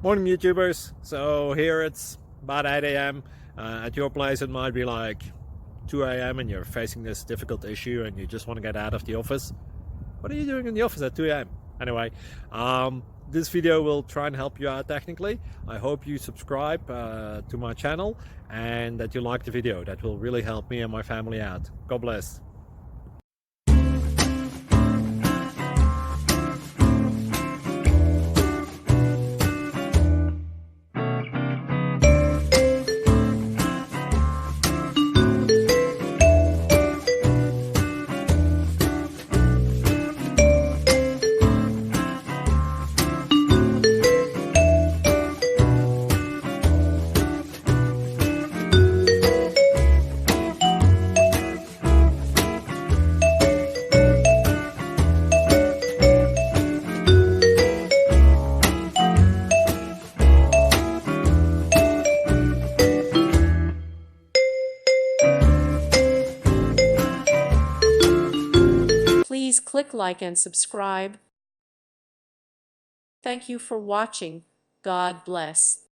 Morning YouTubers. So here it's about 8 a.m. At your place it might be like 2 a.m. and you're facing this difficult issue and you just want to get out of the office. What are you doing in the office at 2 a.m.? Anyway, this video will try and help you out technically. I hope you subscribe to my channel and that you like the video. That will really help me and my family out. God bless. Please click like and subscribe. Thank you for watching. God bless.